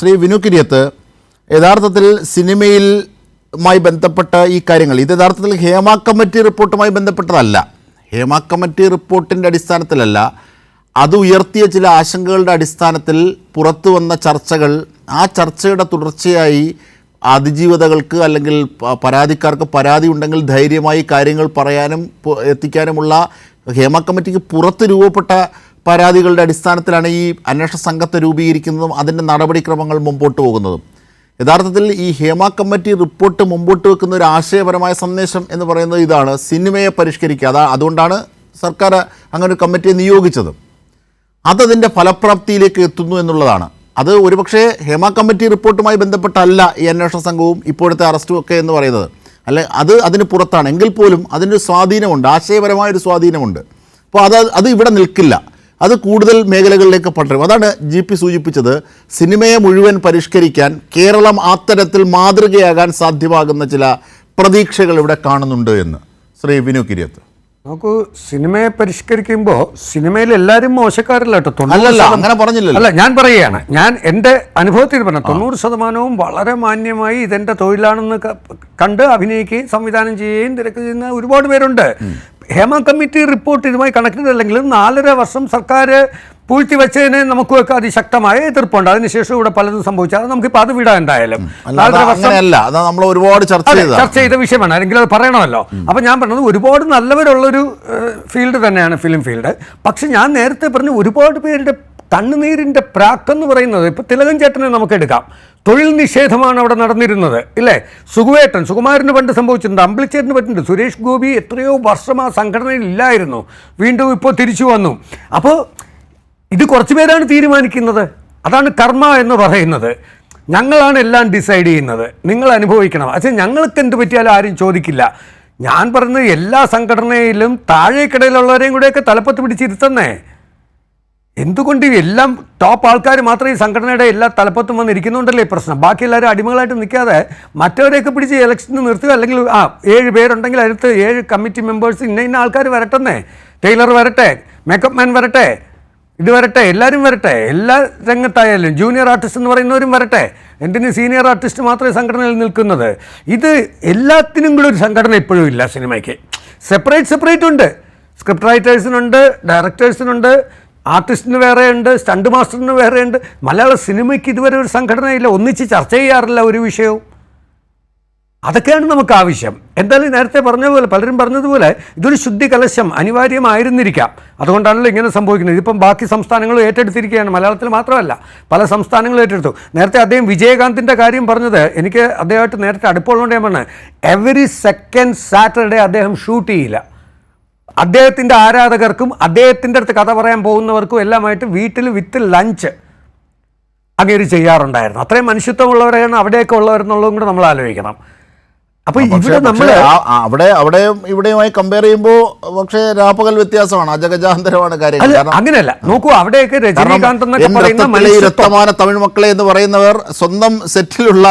ശ്രീ വിനു കിരിയത്ത്, യഥാർത്ഥത്തിൽ സിനിമയുമായി ബന്ധപ്പെട്ട ഈ കാര്യങ്ങൾ ഇത് യഥാർത്ഥത്തിൽ ഹേമ കമ്മിറ്റി റിപ്പോർട്ടുമായി ബന്ധപ്പെട്ടതല്ല. ഹേമ കമ്മിറ്റി റിപ്പോർട്ടിൻ്റെ അടിസ്ഥാനത്തിലല്ല, അത് ഉയർത്തിയ ചില ആശങ്കകളുടെ അടിസ്ഥാനത്തിൽ പുറത്തു വന്ന ചർച്ചകൾ, ആ ചർച്ചയുടെ തുടർച്ചയായി അതിജീവിതകൾക്ക് അല്ലെങ്കിൽ പരാതിക്കാർക്ക് പരാതി ഉണ്ടെങ്കിൽ ധൈര്യമായി കാര്യങ്ങൾ പറയാനും എത്തിക്കാനുമുള്ള ഹേമ കമ്മിറ്റിക്ക് പുറത്ത് രൂപപ്പെട്ട പരാതികളുടെ അടിസ്ഥാനത്തിലാണ് ഈ അന്വേഷണ സംഘത്തെ രൂപീകരിക്കുന്നതും അതിൻ്റെ നടപടിക്രമങ്ങൾ മുമ്പോട്ട് പോകുന്നതും. യഥാർത്ഥത്തിൽ ഈ ഹേമ കമ്മിറ്റി റിപ്പോർട്ട് മുമ്പോട്ട് വെക്കുന്ന ഒരു ആശയപരമായ സന്ദേശം എന്ന് പറയുന്നത് ഇതാണ്: സിനിമയെ പരിഷ്കരിക്കുക. അതുകൊണ്ടാണ് സർക്കാർ അങ്ങനെ ഒരു കമ്മിറ്റിയെ നിയോഗിച്ചത്. അതതിൻ്റെ ഫലപ്രാപ്തിയിലേക്ക് എത്തുന്നു എന്നുള്ളതാണ്. അത് ഒരുപക്ഷെ ഹേമ കമ്മിറ്റി റിപ്പോർട്ടുമായി ബന്ധപ്പെട്ടല്ല ഈ അന്വേഷണ സംഘവും ഇപ്പോഴത്തെ അറസ്റ്റും ഒക്കെ എന്ന് പറയുന്നത്. അല്ലെ, അതിന് പുറത്താണ്. എങ്കിൽ പോലും അതിനൊരു സ്വാധീനമുണ്ട്, ആശയപരമായൊരു സ്വാധീനമുണ്ട്. അപ്പോൾ അത് ഇവിടെ നിൽക്കില്ല, അത് കൂടുതൽ മേഖലകളിലേക്ക് പടരും. അതാണ് GP സൂചിപ്പിച്ചത്. സിനിമയെ മുഴുവൻ പരിഷ്കരിക്കാൻ കേരളം അത്തരത്തിൽ മാതൃകയാകാൻ സാധ്യമാകുന്ന ചില പ്രതീക്ഷകൾ ഇവിടെ കാണുന്നുണ്ട് എന്ന്. ശ്രീ വിനു കിരിയത്ത്, നമുക്ക് സിനിമയെ പരിഷ്കരിക്കുമ്പോൾ സിനിമയിൽ എല്ലാവരും മോശക്കാരല്ല കേട്ടോ. അല്ലല്ല, അങ്ങനെ പറഞ്ഞില്ലല്ലോ. അല്ല, ഞാൻ പറയുകയാണ്, ഞാൻ എൻ്റെ അനുഭവത്തിൽ പറഞ്ഞ 90% വളരെ മാന്യമായി ഇതെൻ്റെ തൊഴിലാണെന്ന് കണ്ട് അഭിനയിക്കുകയും സംവിധാനം ചെയ്യുകയും തിരക്ക് ചെയ്യുന്ന ഒരുപാട് പേരുണ്ട്. ഹേമ കമ്മിറ്റി റിപ്പോർട്ട് ഇതുമായി കണക്റ്റഡ് അല്ലെങ്കിലും 4.5 വർഷം സർക്കാർ പൂഴ്ത്തി വെച്ചതിന് നമുക്കൊക്കെ അതിശക്തമായ എതിർപ്പുണ്ട്. അതിനുശേഷം ഇവിടെ പലതും സംഭവിച്ചു. അത് നമുക്കിപ്പോൾ അത് വിടാം. എന്തായാലും 4.5 വർഷം നമ്മൾ ഒരുപാട് ചർച്ച ചെയ്ത വിഷയമാണ്. ആരെങ്കിലും അത് പറയണമല്ലോ. അപ്പം ഞാൻ പറഞ്ഞത് ഒരുപാട് നല്ലവരുള്ളൊരു ഫീൽഡ് തന്നെയാണ് ഫിലിം ഫീൽഡ്. പക്ഷെ ഞാൻ നേരത്തെ പറഞ്ഞു, ഒരുപാട് പേരുടെ കണ്ണുനീരിൻ്റെ പ്രാക്കെന്ന് പറയുന്നത്, ഇപ്പോൾ തിലകൻ ചേട്ടനെ നമുക്കെടുക്കാം. തൊഴിൽ നിഷേധമാണ് അവിടെ നടന്നിരുന്നത്, ഇല്ലേ? സുകുമാരന് പണ്ട് സംഭവിച്ചിട്ടുണ്ട്, അമ്പിളിച്ചേട്ടന് പറ്റുന്നുണ്ട്. സുരേഷ് ഗോപി എത്രയോ വർഷം ആ സംഘടനയിൽ ഇല്ലായിരുന്നു, വീണ്ടും ഇപ്പോൾ തിരിച്ചു വന്നു. അപ്പോൾ ഇത് കുറച്ച് പേരാണ് തീരുമാനിക്കുന്നത്. അതാണ് കർമ്മ എന്ന് പറയുന്നത്. ഞങ്ങളാണ് എല്ലാം ഡിസൈഡ് ചെയ്യുന്നത്, നിങ്ങൾ അനുഭവിക്കണം. പക്ഷേ ഞങ്ങൾക്ക് എന്ത് പറ്റിയാലും ആരും ചോദിക്കില്ല. ഞാൻ പറയുന്നത് എല്ലാ സംഘടനയിലും താഴേക്കിടയിലുള്ളവരെയും കൂടെയൊക്കെ തലപ്പത്ത് പിടിച്ചിരുത്തുന്നേ. എന്തുകൊണ്ട് എല്ലാം ടോപ്പ് ആൾക്കാർ മാത്രമേ ഈ സംഘടനയുടെ എല്ലാ തലപ്പത്തും വന്നിരിക്കുന്നുണ്ടല്ലേ പ്രശ്നം? ബാക്കി എല്ലാവരും അടിമകളായിട്ട് നിൽക്കാതെ മറ്റവരെയൊക്കെ പിടിച്ച് ഇലക്ഷന് നിർത്തുക. അല്ലെങ്കിൽ 7 പേരുണ്ടെങ്കിൽ അതിനകത്ത് 7 കമ്മിറ്റി മെമ്പേഴ്സ് ഇന്ന ആൾക്കാർ വരട്ടെന്നേ. ടൈലർ വരട്ടെ, മേക്കപ്പ് മാൻ വരട്ടെ, ഇത് വരട്ടെ, എല്ലാവരും വരട്ടെ. എല്ലാ രംഗത്തായാലും ജൂനിയർ ആർട്ടിസ്റ്റ് എന്ന് പറയുന്നവരും വരട്ടെ. എന്തിന് സീനിയർ ആർട്ടിസ്റ്റ് മാത്രമേ സംഘടനയിൽ നിൽക്കുന്നത്? ഇത് എല്ലാത്തിനും കൂടെ ഒരു സംഘടന ഇപ്പോഴും ഇല്ല സിനിമയ്ക്ക്. സെപ്പറേറ്റ് ഉണ്ട്. സ്ക്രിപ്റ്റ് റൈറ്റേഴ്സിനുണ്ട്, ഡയറക്ടേഴ്സിനുണ്ട്, ആർട്ടിസ്റ്റിന് വേറെയുണ്ട്, സ്റ്റണ്ട് മാസ്റ്ററിന് വേറെയുണ്ട്. മലയാള സിനിമയ്ക്ക് ഇതുവരെ ഒരു സംഘടനയില്ല, ഒന്നിച്ച് ചർച്ച ചെയ്യാറില്ല ഒരു വിഷയവും. അതൊക്കെയാണ് നമുക്ക് ആവശ്യം. എന്തായാലും നേരത്തെ പറഞ്ഞതുപോലെ, പലരും പറഞ്ഞതുപോലെ ഇതൊരു ശുദ്ധി കലശം അനിവാര്യമായിരുന്നിരിക്കാം. അതുകൊണ്ടാണല്ലോ ഇങ്ങനെ സംഭവിക്കുന്നത്. ഇതിപ്പം ബാക്കി സംസ്ഥാനങ്ങളും ഏറ്റെടുത്തിരിക്കുകയാണ്, മലയാളത്തിൽ മാത്രമല്ല പല സംസ്ഥാനങ്ങളും ഏറ്റെടുത്തു. നേരത്തെ അദ്ദേഹം വിജയകാന്തിൻ്റെ കാര്യം പറഞ്ഞത്, എനിക്ക് അദ്ദേഹമായിട്ട് നേരത്തെ അടുപ്പമുള്ളതുകൊണ്ട് ഞാൻ പറഞ്ഞത്, എവറി സെക്കൻഡ് സാറ്റർഡേ അദ്ദേഹം ഷൂട്ട് ചെയ്യില്ല. അദ്ദേഹത്തിൻ്റെ ആരാധകർക്കും അദ്ദേഹത്തിൻ്റെ അടുത്ത് കഥ പറയാൻ പോകുന്നവർക്കും എല്ലാമായിട്ട് വീട്ടിൽ വിത്ത് ലഞ്ച് അങ്ങേര് ചെയ്യാറുണ്ടായിരുന്നു. അത്രയും മനുഷ്യത്വമുള്ളവരെയാണ് അവിടെയൊക്കെ ഉള്ളവരെന്നുള്ളതും കൂടെ നമ്മൾ ആലോചിക്കണം. അപ്പോൾ ഇവിടെ നമ്മൾ അവിടെയും ഇവിടെയുമായി കമ്പയർ ചെയ്യുമ്പോൾ പക്ഷേ രാപ്പകൽ വ്യത്യാസമാണ്, അജഗജാന്തരമാണ് കാര്യങ്ങൾ. അങ്ങനെയല്ല, നോക്കൂ, അവിടെയൊക്കെ രജനീകാന്ത് രക്തമാന തമിഴ് മക്കളെ എന്ന് പറയുന്നവർ സ്വന്തം സെറ്റിലുള്ള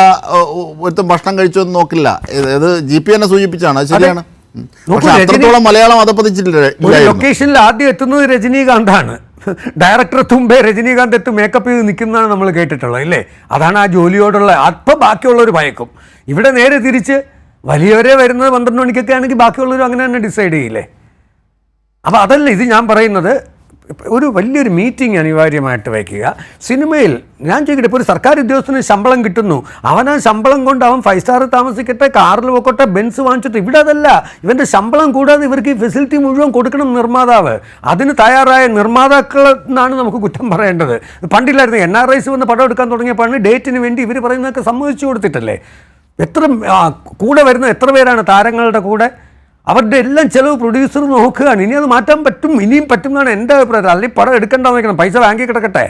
ഭക്ഷണം കഴിച്ചു എന്ന് നോക്കില്ല. ഇത് GP തന്നെ സൂചിപ്പിച്ചാണ്, ശരിയാണ്. അത്രത്തോളം മലയാളം അതപ്പതിച്ചിട്ടില്ല. ലൊക്കേഷനിൽ ആദ്യം എത്തുന്നത് രജനീകാന്താണ്. ഡയറക്ടർ തുമ്പേ രജനീകാന്ത് എത്തും മേക്കപ്പ് ചെയ്ത് നിൽക്കുന്നതാണ് നമ്മൾ കേട്ടിട്ടുള്ളത്, ഇല്ലേ? അതാണ് ആ ജോലിയോടുള്ള അപ്പം ബാക്കിയുള്ളവർ ഭയക്കും. ഇവിടെ നേരെ തിരിച്ച് വലിയവരെ വരുന്നത് 12 മണിക്കൊക്കെ ആണെങ്കിൽ ബാക്കിയുള്ളവരും അങ്ങനെ തന്നെ ഡിസൈഡ് ചെയ്യില്ലേ? അപ്പോൾ അതല്ല ഇത് ഞാൻ പറയുന്നത്. ഒരു വലിയൊരു മീറ്റിംഗ് അനിവാര്യമായിട്ട് വയ്ക്കുക. സിനിമയിൽ ഞാൻ ചോദിക്കട്ടെ, ഇപ്പോൾ ഒരു സർക്കാർ ഉദ്യോഗസ്ഥന് ശമ്പളം കിട്ടുന്നു, അവൻ ആ ശമ്പളം കൊണ്ട് അവൻ 5 സ്റ്റാർ താമസിക്കട്ടെ, കാറിൽ പോക്കോട്ടെ, ബെൻസ് വാങ്ങിച്ചിട്ട്. ഇവിടെ അതല്ല, ഇവൻ്റെ ശമ്പളം കൂടാതെ ഇവർക്ക് ഈ ഫെസിലിറ്റി മുഴുവൻ കൊടുക്കണം നിർമ്മാതാവ്. അതിന് തയ്യാറായ നിർമ്മാതാക്കളെന്നാണ് നമുക്ക് കുറ്റം പറയേണ്ടത്. പണ്ടില്ലായിരുന്നു, NRIs വന്ന് പടം എടുക്കാൻ തുടങ്ങിയപ്പോഴാണ് ഡേറ്റിന് വേണ്ടി ഇവർ പറയുന്നതൊക്കെ സമ്മതിച്ചു കൊടുത്തിട്ടല്ലേ. കൂടെ വരുന്ന എത്ര പേരാണ് താരങ്ങളുടെ കൂടെ? അവരുടെ എല്ലാം ചിലവ് പ്രൊഡ്യൂസർ നോക്കുകയാണ്. ഇനി അത് മാറ്റാൻ പറ്റും, ഇനിയും പറ്റും എന്നാണ് എൻ്റെ അഭിപ്രായം. അല്ലെങ്കിൽ പടം എടുക്കേണ്ടെന്ന് വയ്ക്കണം, പൈസ ബാങ്കിൽ കിടക്കട്ടെ.